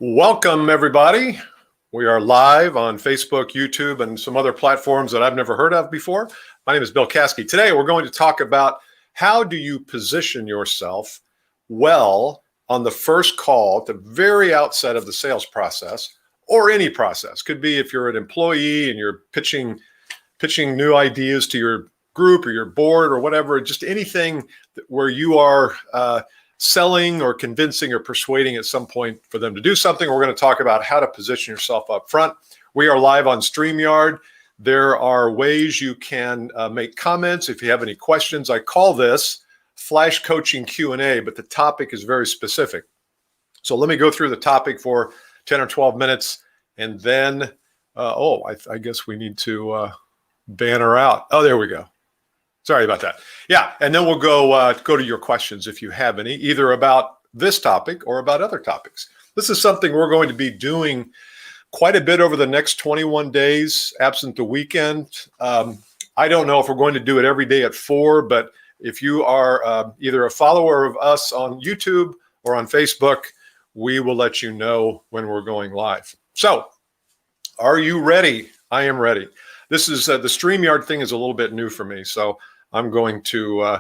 Welcome, everybody. We are live on Facebook, YouTube, and some other platforms that I've never heard of before. My name is Bill Caskey. Today, we're going to talk about how do you position yourself well on the first call at the very outset of the sales process, or any process. Could be if you're an employee and you're pitching new ideas to your group or your board or whatever, just anything where you are selling or convincing or persuading at some point for them to do something. We're going to talk about how to position yourself up front. We are live on StreamYard. There are ways you can make comments if you have any questions. I call this Flash Coaching Q&A, but the topic is very specific. So let me go through the topic for 10 or 12 minutes, and then, I guess we need to banner out. Oh, there we go. Sorry about that. Yeah, and then we'll go to your questions if you have any, either about this topic or about other topics. This is something we're going to be doing quite a bit over the next 21 days, absent the weekend. I don't know if we're going to do it every day at 4, but if you are either a follower of us on YouTube or on Facebook, we will let you know when we're going live. So, are you ready? I am ready. This is the StreamYard thing is a little bit new for me, so I'm going to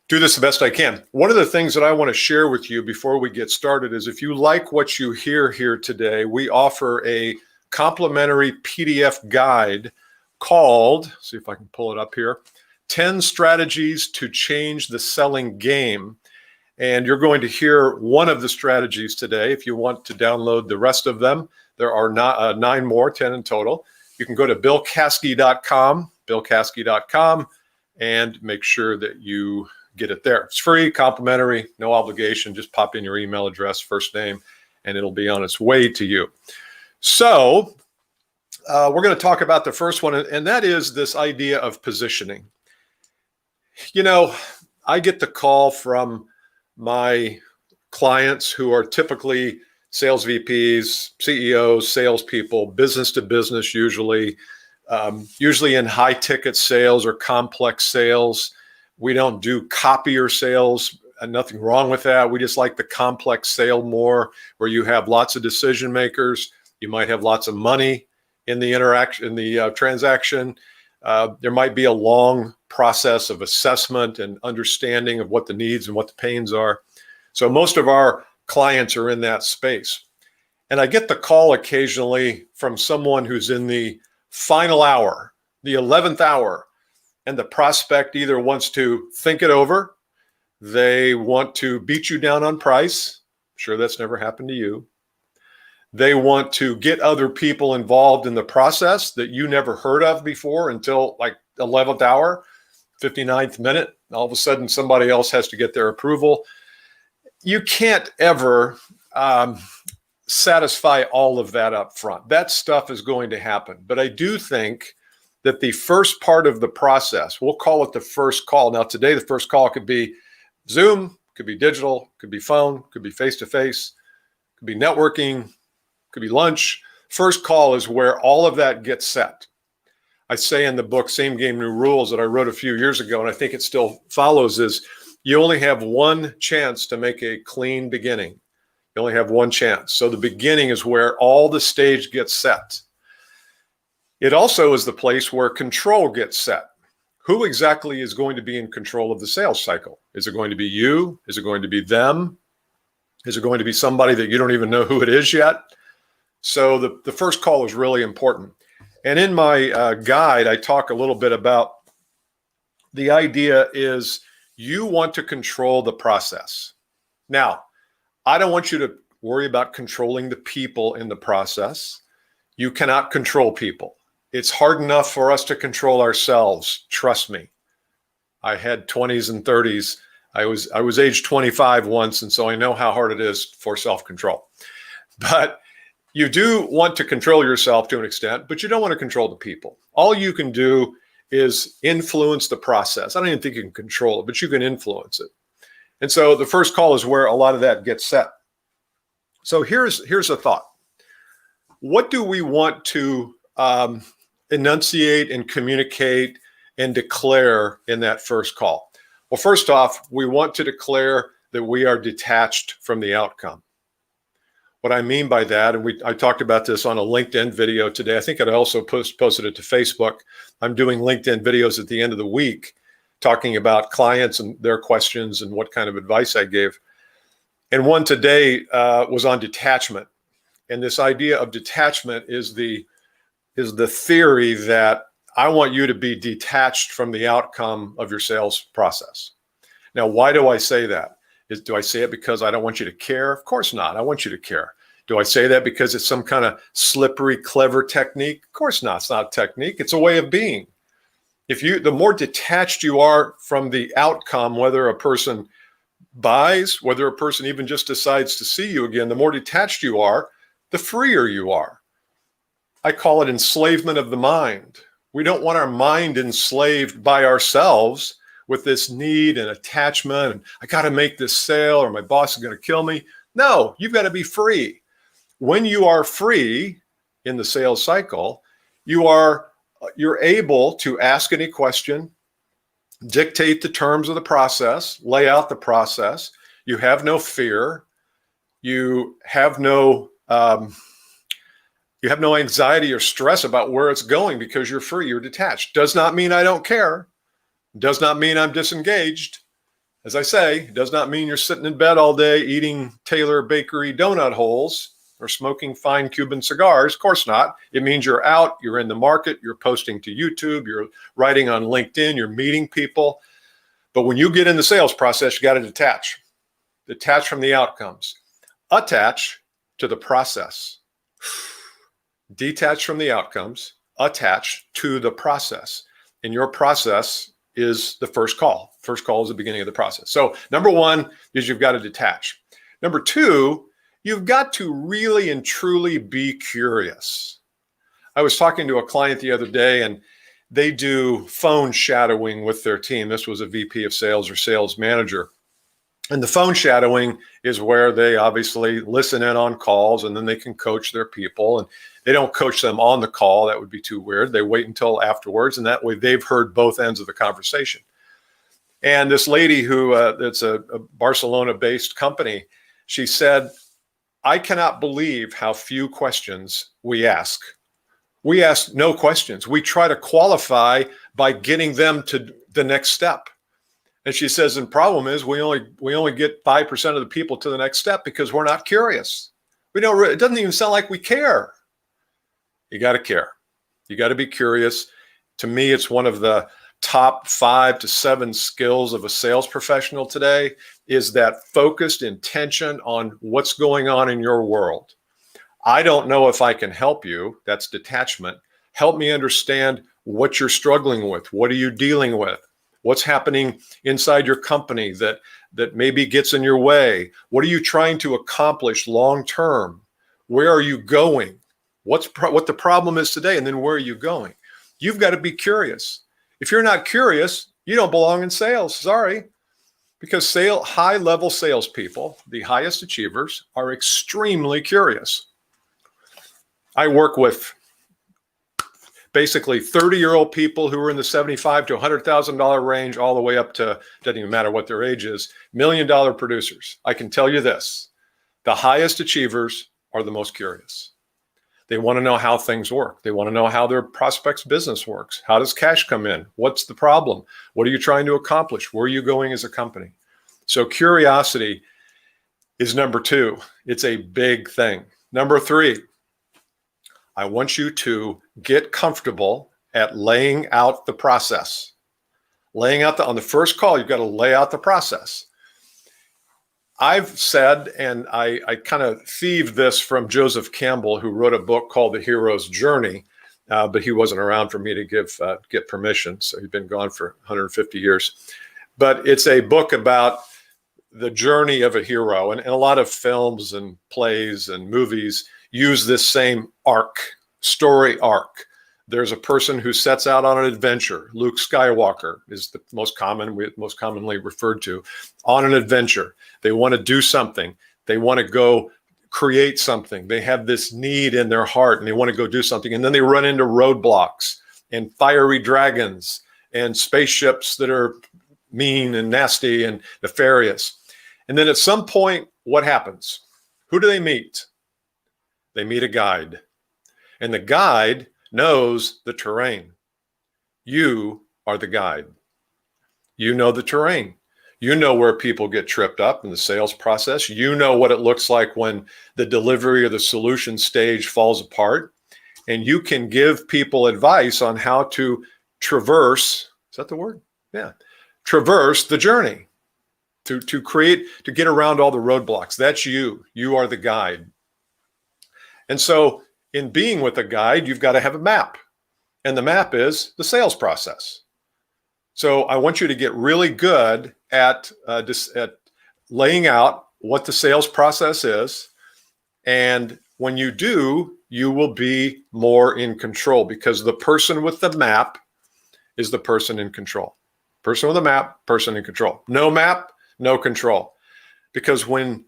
do this the best I can. One of the things that I want to share with you before we get started is if you like what you hear here today, we offer a complimentary PDF guide called, see if I can pull it up here, 10 Strategies to Change the Selling Game. And you're going to hear one of the strategies today. If you want to download the rest of them, there are 9 more, 10 in total. You can go to billcaskey.com, and make sure that you get it there. It's free, complimentary, no obligation. Just pop in your email address, first name, and it'll be on its way to you. So we're going to talk about the first one, and that is this idea of positioning. You know, I get the call from my clients who are typically sales VPs, CEOs, salespeople, business to business usually in high ticket sales or complex sales. We don't do copier sales, and nothing wrong with that. We just like the complex sale more, where you have lots of decision makers. You might have lots of money in the transaction. There might be a long process of assessment and understanding of what the needs and what the pains are. So most of our clients are in that space. And I get the call occasionally from someone who's in the final hour, the 11th hour, and the prospect either wants to think it over, they want to beat you down on price. I'm sure that's never happened to you. They want to get other people involved in the process that you never heard of before until like 11th hour, 59th minute. All of a sudden, somebody else has to get their approval. You can't ever satisfy all of that up front. That stuff is going to happen. But I do think that the first part of the process, we'll call it the first call. Now, today, the first call could be Zoom, could be digital, could be phone, could be face-to-face, could be networking, could be lunch. First call is where all of that gets set. I say in the book, Same Game, New Rules, that I wrote a few years ago, and I think it still follows, is you only have one chance to make a clean beginning. You only have one chance. So the beginning is where all the stage gets set. It also is the place where control gets set. Who exactly is going to be in control of the sales cycle? Is it going to be you? Is it going to be them? Is it going to be somebody that you don't even know who it is yet? So the first call is really important. And in my guide, I talk a little bit about the idea is you want to control the process. Now, I don't want you to worry about controlling the people in the process. You cannot control people. It's hard enough for us to control ourselves. Trust me. I had 20s and 30s. I was age 25 once, and so I know how hard it is for self-control. But you do want to control yourself to an extent, but you don't want to control the people. All you can do is influence the process. I don't even think you can control it, but you can influence it. And so the first call is where a lot of that gets set. So here's a thought. What do we want to enunciate and communicate and declare in that first call? Well, first off, we want to declare that we are detached from the outcome. What I mean by that, and I talked about this on a LinkedIn video today. I think I also posted it to Facebook. I'm doing LinkedIn videos at the end of the week talking about clients and their questions and what kind of advice I gave. And one today was on detachment. And this idea of detachment is the theory that I want you to be detached from the outcome of your sales process. Now, why do I say that? Do I say it because I don't want you to care? Of course not. I want you to care. Do I say that because it's some kind of slippery, clever technique? Of course not. It's not a technique. It's a way of being. The more detached you are from the outcome, whether a person buys, whether a person even just decides to see you again, the more detached you are, the freer you are. I call it enslavement of the mind. We don't want our mind enslaved by ourselves with this need and attachment. And I got to make this sale or my boss is going to kill me. No, you've got to be free. When you are free in the sales cycle, you're able to ask any question, dictate the terms of the process, lay out the process. You have no fear. You have no anxiety or stress about where it's going because you're free. You're detached. Does not mean I don't care. Does not mean I'm disengaged. As I say, it does not mean you're sitting in bed all day eating Taylor Bakery donut holes or smoking fine Cuban cigars. Of course not. It means you're out, you're in the market, you're posting to YouTube, you're writing on LinkedIn, you're meeting people. But when you get in the sales process, you got to detach. Detach from the outcomes. Attach to the process. Detach from the outcomes. Attach to the process. And your process is the first call. First call is the beginning of the process. So number one is you've got to detach. Number two, you've got to really and truly be curious. I was talking to a client the other day, and they do phone shadowing with their team. This was a VP of sales or sales manager. And the phone shadowing is where they obviously listen in on calls, and then they can coach their people. And they don't coach them on the call. That would be too weird. They wait until afterwards, and that way they've heard both ends of the conversation. And this lady who that's a Barcelona-based company, she said, I cannot believe how few questions we ask. We ask no questions. We try to qualify by getting them to the next step. And she says, the problem is we only get 5% of the people to the next step because we're not curious. It doesn't even sound like we care. You got to care. You got to be curious. To me, it's one of the top 5 to 7 skills of a sales professional today is that focused intention on what's going on in your world. I don't know if I can help you. That's detachment. Help me understand what you're struggling with. What are you dealing with? What's happening inside your company that maybe gets in your way? What are you trying to accomplish long term? Where are you going? What the problem is today, and then where are you going? You've got to be curious. If you're not curious, you don't belong in sales. Sorry. Because high-level salespeople, the highest achievers, are extremely curious. I work with basically 30-year-old people who are in the $75,000 to $100,000 range, all the way up to, doesn't even matter what their age is, $1 million producers. I can tell you this, the highest achievers are the most curious. They want to know how things work. They want to know how their prospect's business works. How does cash come in? What's the problem? What are you trying to accomplish? Where are you going as a company? So curiosity is number 2. It's a big thing. Number 3, I want you to get comfortable at laying out the process. On the first call, you've got to lay out the process. I've said, and I kind of thieved this from Joseph Campbell, who wrote a book called The Hero's Journey, but he wasn't around for me to get permission, so he'd been gone for 150 years. But it's a book about the journey of a hero, and a lot of films and plays and movies use this same story arc. There's a person who sets out on an adventure. Luke Skywalker is the most commonly referred to, on an adventure. They want to do something. They want to go create something. They have this need in their heart and they want to go do something. And then they run into roadblocks and fiery dragons and spaceships that are mean and nasty and nefarious. And then at some point, what happens? Who do they meet? they meet a guide. And the guide knows the terrain. You are the guide. You know the terrain. You know where people get tripped up in the sales process. You know what it looks like when the delivery or the solution stage falls apart. And you can give people advice on how to traverse, is that the word? Yeah. Traverse the journey, to get around all the roadblocks. That's you. You are the guide. And so in being with a guide, you've got to have a map. And the map is the sales process. So I want you to get really good at laying out what the sales process is. And when you do, you will be more in control, because the person with the map is the person in control. Person with a map, person in control. No map, no control. Because when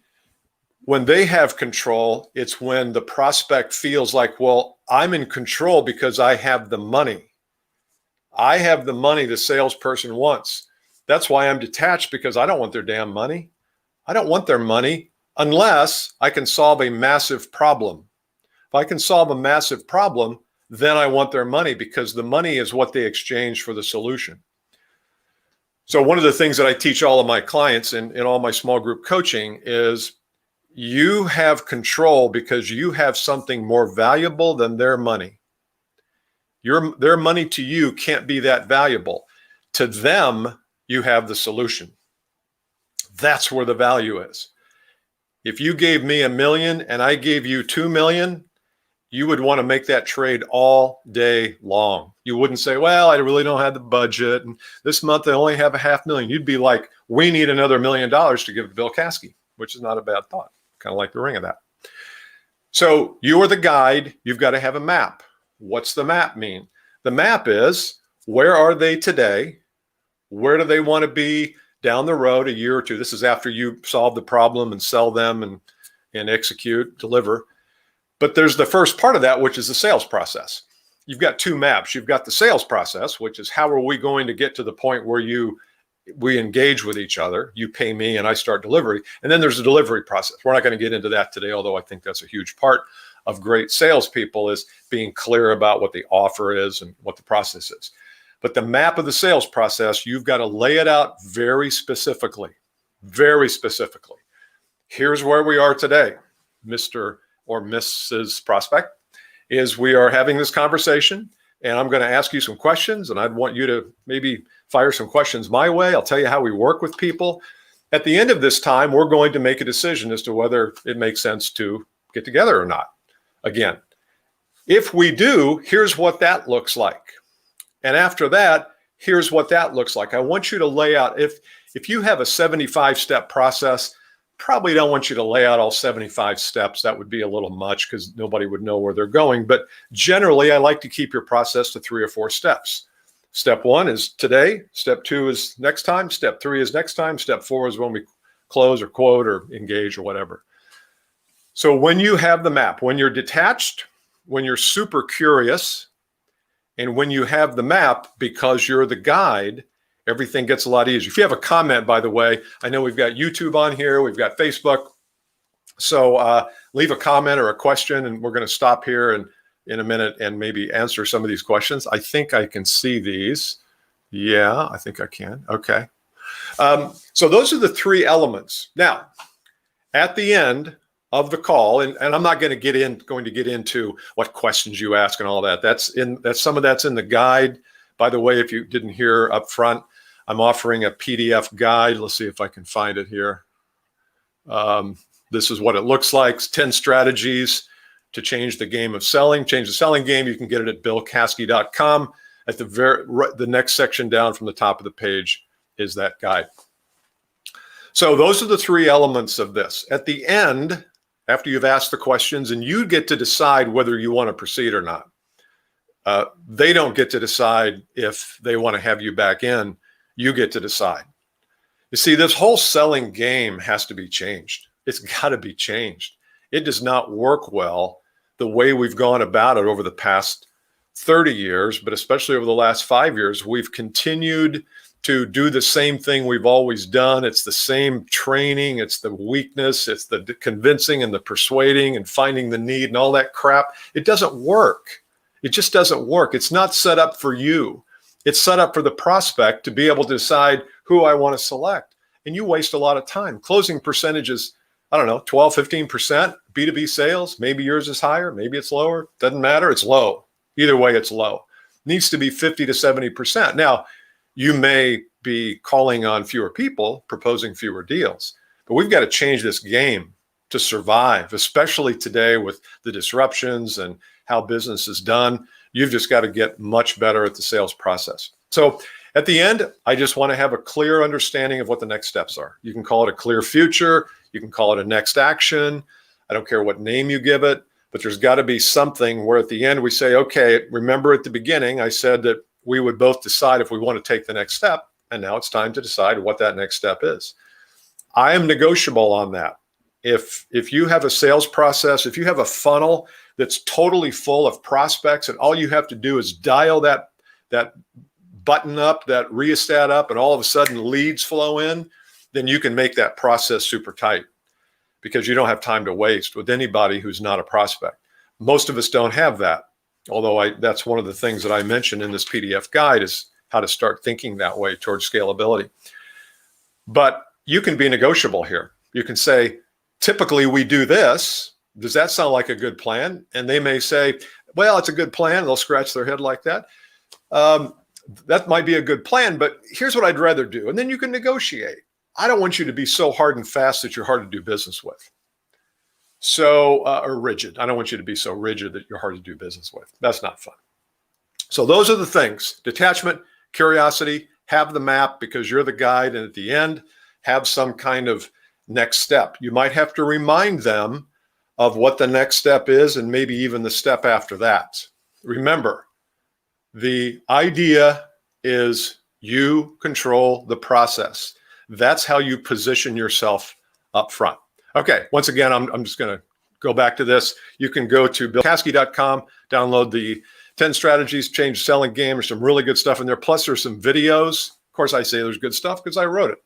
they have control, it's when the prospect feels like, well, I'm in control because I have the money. I have the money the salesperson wants. That's why I'm detached, because I don't want their damn money. I don't want their money unless I can solve a massive problem. If I can solve a massive problem, then I want their money, because the money is what they exchange for the solution. So one of the things that I teach all of my clients in all my small group coaching is you have control because you have something more valuable than their money. Their money to you can't be that valuable. To them, you have the solution. That's where the value is. If you gave me $1 million and I gave you $2 million, you would want to make that trade all day long. You wouldn't say, well, I really don't have the budget, and this month I only have $500,000. You'd be like, we need another $1 million to give to Bill Caskey, which is not a bad thought. Kind of like the ring of that. So you are the guide. You've got to have a map. What's the map mean? The map is, where are they today? Where do they want to be down the road a year or two? This is after you solve the problem and sell them and execute, deliver. But there's the first part of that, which is the sales process. You've got two maps. You've got the sales process, which is, how are we going to get to the point where we engage with each other? You pay me and I start delivery. And then there's the delivery process. We're not going to get into that today, although I think that's a huge part of great salespeople, is being clear about what the offer is and what the process is. But the map of the sales process, you've got to lay it out very specifically, very specifically. Here's where we are today, Mr. or Mrs. Prospect, is we are having this conversation, and I'm going to ask you some questions, and I'd want you to maybe fire some questions my way. I'll tell you how we work with people. At the end of this time, we're going to make a decision as to whether it makes sense to get together or not. Again, if we do, here's what that looks like. And after that, here's what that looks like. I want you to lay out, if you have a 75-step process, probably don't want you to lay out all 75 steps. That would be a little much, because nobody would know where they're going. But generally, I like to keep your process to 3 or 4 steps. Step 1 is today. Step 2 is next time. Step 3 is next time. Step 4 is when we close or quote or engage or whatever. So when you have the map, when you're detached, when you're super curious, and when you have the map because you're the guide, everything gets a lot easier. If you have a comment, by the way, I know we've got YouTube on here, we've got Facebook. So leave a comment or a question, and we're going to stop here in a minute and maybe answer some of these questions. I think I can see these. Yeah, I think I can. Okay. So those are the 3 elements. Now, at the end of the call, and I'm not going to get into what questions you ask and all that. Some of that's in the guide. By the way, if you didn't hear up front, I'm offering a PDF guide. Let's see if I can find it here. This is what it looks like. 10 strategies to change the game of selling. Change the selling game. You can get it at billcaskey.com. At the next section down from the top of the page is that guide. So those are the 3 elements of this. At the end, after you've asked the questions, and you get to decide whether you want to proceed or not. They don't get to decide if they want to have you back in. You get to decide. You see, this whole selling game has to be changed. It's got to be changed. It does not work well the way we've gone about it over the past 30 years, but especially over the last 5 years. We've continued to do the same thing we've always done. It's the same training. It's the weakness. It's the convincing and the persuading and finding the need and all that crap. It doesn't work. It just doesn't work. It's not set up for you. It's set up for the prospect to be able to decide who I want to select. And you waste a lot of time. Closing percentages, I don't know, 12, 15%, B2B sales. Maybe yours is higher. Maybe it's lower. Doesn't matter. It's low. Either way, it's low. Needs to be 50 to 70%. Now, you may be calling on fewer people, proposing fewer deals, but we've got to change this game to survive, especially today with the disruptions and how business is done. You've just got to get much better at the sales process. So at the end, I just want to have a clear understanding of what the next steps are. You can call it a clear future. You can call it a next action. I don't care what name you give it, but there's got to be something where at the end we say, okay, remember at the beginning, I said that we would both decide if we want to take the next step. And now it's time to decide what that next step is. I am negotiable on that. If you have a sales process, if you have a funnel that's totally full of prospects and all you have to do is dial that button up, that rheostat up, and all of a sudden leads flow in, then you can make that process super tight because you don't have time to waste with anybody who's not a prospect. Most of us don't have that. Although that's one of the things that I mentioned in this PDF guide is how to start thinking that way towards scalability. But you can be negotiable here. You can say, typically we do this. Does that sound like a good plan? And they may say, well, it's a good plan. They'll scratch their head like that. That might be a good plan, but here's what I'd rather do. And then you can negotiate. I don't want you to be so hard and fast that you're hard to do business with. Or rigid. I don't want you to be so rigid that you're hard to do business with. That's not fun. So those are the things: detachment, curiosity, have the map because you're the guide. And at the end, have some kind of next step. You might have to remind them of what the next step is and maybe even the step after that. Remember, the idea is you control the process. That's how you position yourself up front. Okay, once again, I'm just going to go back to this. You can go to BillCaskey.com, download the 10 Strategies Change Selling Game. There's some really good stuff in there. Plus, there's some videos. Of course, I say there's good stuff because I wrote it.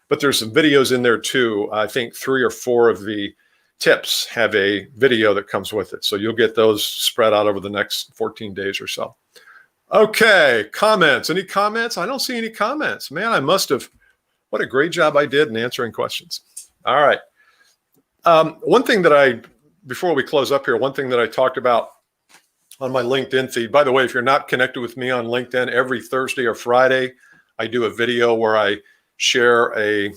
But there's some videos in there too. I think 3 or 4 of the tips have a video that comes with it. So you'll get those spread out over the next 14 days or so. Okay, comments. Any comments? I don't see any comments. Man, I must have. What a great job I did in answering questions. All right. One thing that before we close up here, one thing that I talked about on my LinkedIn feed, by the way, if you're not connected with me on LinkedIn, every Thursday or Friday, I do a video where I share a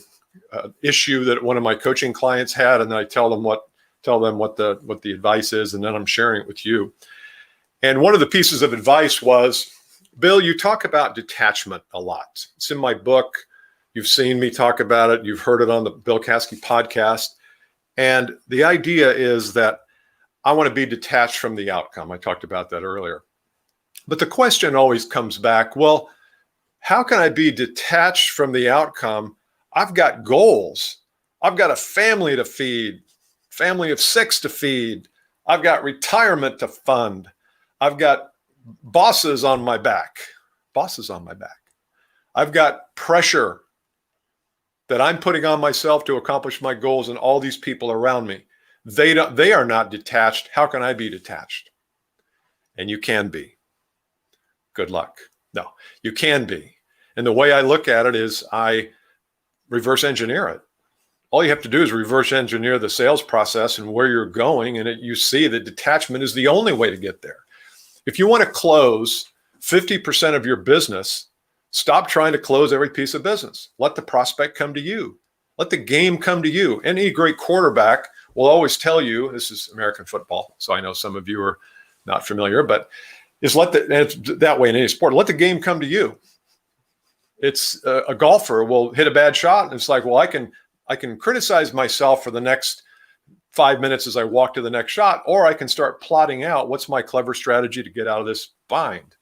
issue that one of my coaching clients had, and then I tell them what the advice is, and then I'm sharing it with you. And one of the pieces of advice was, Bill, you talk about detachment a lot. It's in my book. You've seen me talk about it. You've heard it on the Bill Caskey podcast. And the idea is that I want to be detached from the outcome. I talked about that earlier. But the question always comes back, well, how can I be detached from the outcome? I've got goals. I've got a family to feed, family of 6 to feed. I've got retirement to fund. I've got bosses on my back. I've got pressure that I'm putting on myself to accomplish my goals and all these people around me. They are not detached. How can I be detached? And you can be. Good luck. No, you can be. And the way I look at it is I reverse engineer it. All you have to do is reverse engineer the sales process and where you're going, and you see that detachment is the only way to get there. If you want to close 50% of your business, stop trying to close every piece of business. Let the prospect come to you. Let the game come to you. Any great quarterback will always tell you, this is American football, so I know some of you are not familiar, but it's that way in any sport. Let the game come to you. It's a golfer will hit a bad shot, and it's like, well, I can criticize myself for the next 5 minutes as I walk to the next shot, or I can start plotting out what's my clever strategy to get out of this bind.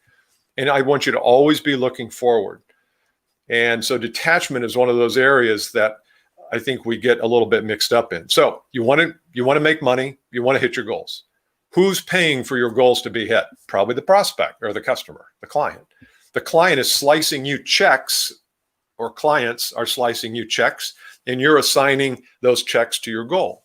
And I want you to always be looking forward. And so detachment is one of those areas that I think we get a little bit mixed up in. So you want to make money, you want to hit your goals. Who's paying for your goals to be hit? Probably the prospect or the customer, the client. The client is slicing you checks or clients are slicing you checks, and you're assigning those checks to your goal.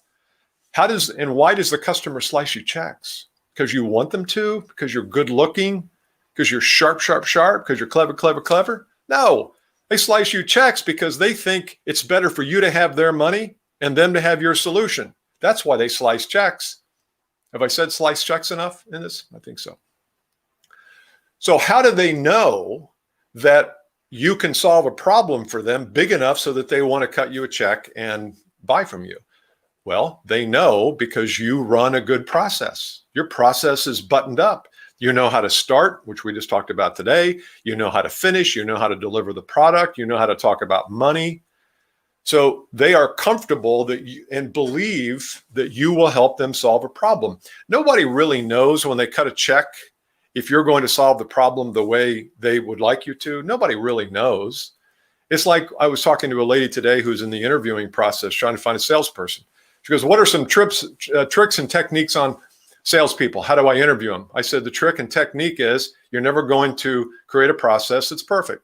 Why does the customer slice you checks? Because you want them to? Because you're good looking? Because you're sharp, sharp, sharp? Because you're clever, clever, clever? No, they slice you checks because they think it's better for you to have their money and them to have your solution. That's why they slice checks. Have I said slice checks enough in this? I think so. So how do they know that you can solve a problem for them big enough so that they want to cut you a check and buy from you? Well, they know because you run a good process. Your process is buttoned up. You know how to start, which we just talked about today. You know how to finish. You know how to deliver the product. You know how to talk about money. So they are comfortable and believe that you will help them solve a problem. Nobody really knows when they cut a check if you're going to solve the problem the way they would like you to. Nobody really knows. It's like I was talking to a lady today who's in the interviewing process trying to find a salesperson. She goes, what are some tricks and techniques on salespeople? How do I interview them? I said, the trick and technique is you're never going to create a process that's perfect.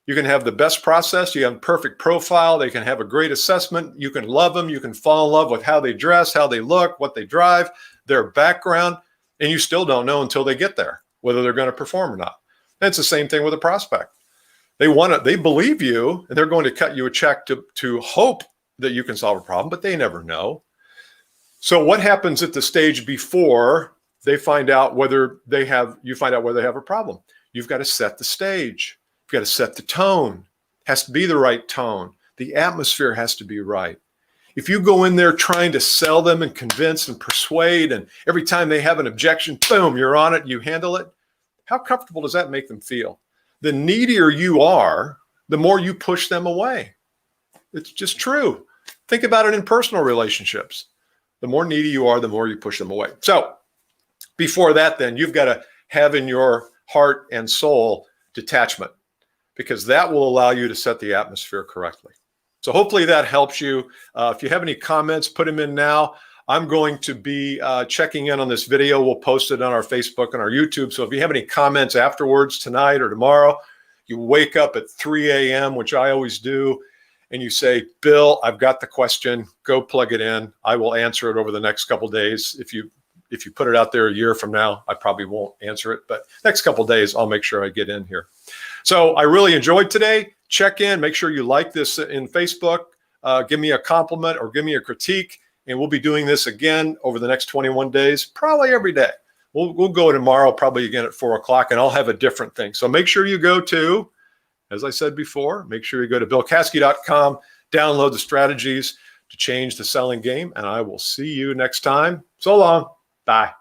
You can have the best process. You have a perfect profile. They can have a great assessment. You can love them. You can fall in love with how they dress, how they look, what they drive, their background, and you still don't know until they get there whether they're going to perform or not. And it's the same thing with a prospect. They believe you, and they're going to cut you a check to hope that you can solve a problem, but they never know. So what happens at the stage before they find out whether they have a problem? You've got to set the stage. You've got to set the tone. It has to be the right tone. The atmosphere has to be right. If you go in there trying to sell them and convince and persuade, and every time they have an objection, boom, you're on it, you handle it, how comfortable does that make them feel? The needier you are, the more you push them away. It's just true. Think about it in personal relationships. The more needy you are, the more you push them away. So before that, then, you've got to have in your heart and soul detachment, because that will allow you to set the atmosphere correctly. So hopefully that helps you. If you have any comments, put them in now. I'm going to be checking in on this video. We'll post it on our Facebook and our YouTube. So if you have any comments afterwards, tonight or tomorrow, you wake up at 3 a.m., which I always do, and you say, Bill, I've got the question. Go plug it in. I will answer it over the next couple of days. If you put it out there a year from now, I probably won't answer it. But next couple of days, I'll make sure I get in here. So I really enjoyed today. Check in. Make sure you like this in Facebook. Give me a compliment or give me a critique. And we'll be doing this again over the next 21 days, probably every day. We'll go tomorrow, probably again at 4 o'clock, and I'll have a different thing. So make sure you go to, as I said before, make sure you go to billcaskey.com, download the strategies to change the selling game, and I will see you next time. So long. Bye.